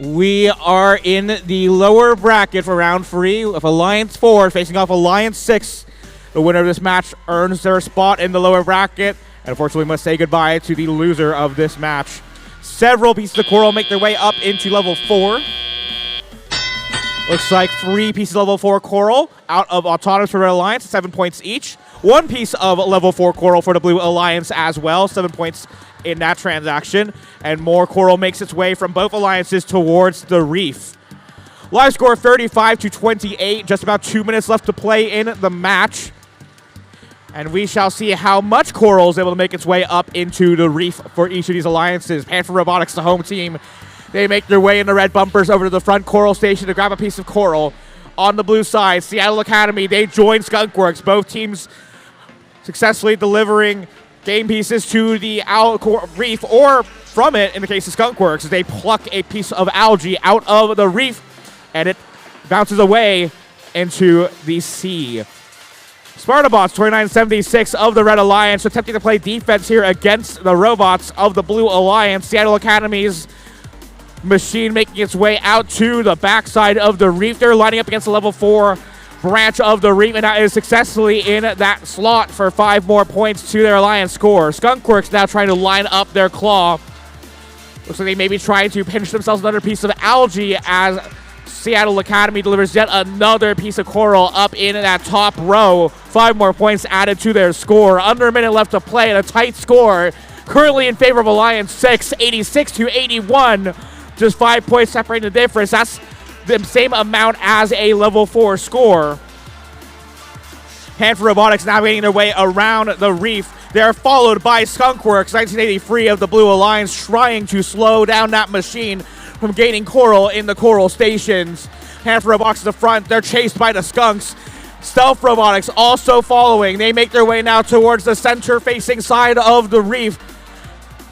We are in the lower bracket for round 3 with Alliance 4 facing off Alliance 6. The winner of this match earns their spot in the lower bracket, and unfortunately must say goodbye to the loser of this match. Several pieces of coral make their way up into level 4. Looks like 3 pieces of level 4 coral out of Autonomous for Red Alliance, 7 points each. 1 piece of level 4 coral for the Blue Alliance as well, 7 points in that transaction. And more coral makes its way from both alliances towards the reef. Live score 35-28, just about 2 minutes left to play in the match. And we shall see how much coral is able to make its way up into the reef for each of these alliances. Panther Robotics, the home team, they make their way in the red bumpers over to the front coral station to grab a piece of coral. On the blue side, Seattle Academy, they join Skunkworks. Both teams successfully delivering game pieces to the reef, or from it, in the case of Skunkworks, they pluck a piece of algae out of the reef, and it bounces away into the sea. Spartabots 2976 of the Red Alliance attempting to play defense here against the robots of the Blue Alliance. Seattle Academy's machine making its way out to the backside of the reef. They're lining up against the level 4 branch of the reef, and that is successfully in that slot for 5 more points to their alliance score. Skunkworks now trying to line up their claw. Looks like they may be trying to pinch themselves another piece of algae as Seattle Academy delivers yet another piece of coral up in that top row. 5 more points added to their score. Under a minute left to play, and a tight score currently in favor of Alliance 6, 86-81. Just 5 points separating the difference. That's the same amount as a level 4 score. Panther Robotics navigating their way around the reef. They're followed by Skunkworks, 1983 of the Blue Alliance, trying to slow down that machine from gaining coral in the coral stations. Panther Robotics at the front, they're chased by the Skunks. Stealth Robotics also following. They make their way now towards the center-facing side of the reef.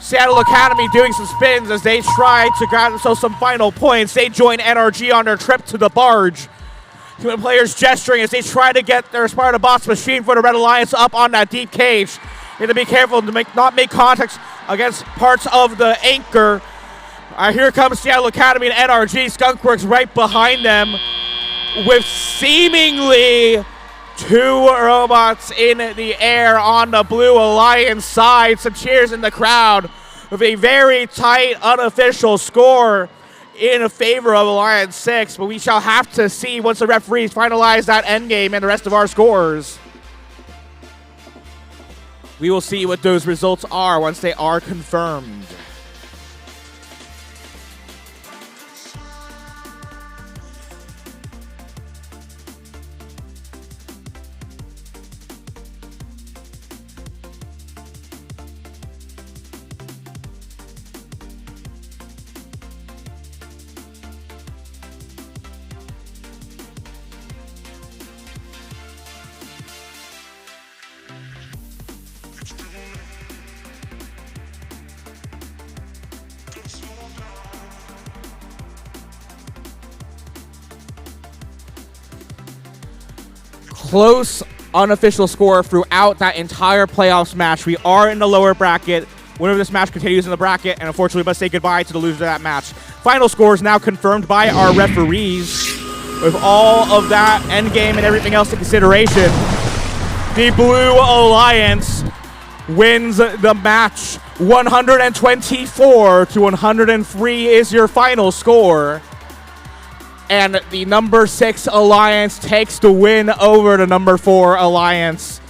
Seattle Academy doing some spins as they try to grab themselves some final points. They join NRG on their trip to the barge. Human players gesturing as they try to get their Spartabots machine for the Red Alliance up on that deep cage. You have to be careful to not make contact against parts of the anchor. Here comes Seattle Academy and NRG. Skunkworks right behind them with seemingly 2 robots in the air on the Blue Alliance side. Some cheers in the crowd with a very tight unofficial score in favor of Alliance 6, but we shall have to see once the referees finalize that endgame and the rest of our scores. We will see what those results are once they are confirmed. Close unofficial score throughout that entire playoffs match. We are in the lower bracket. Winner of this match continues in the bracket, and unfortunately must say goodbye to the loser of that match. Final scores now confirmed by our referees. With all of that endgame and everything else in consideration, the Blue Alliance wins the match. 124-103 is your final score. And the number 6 Alliance takes the win over the number 4 Alliance.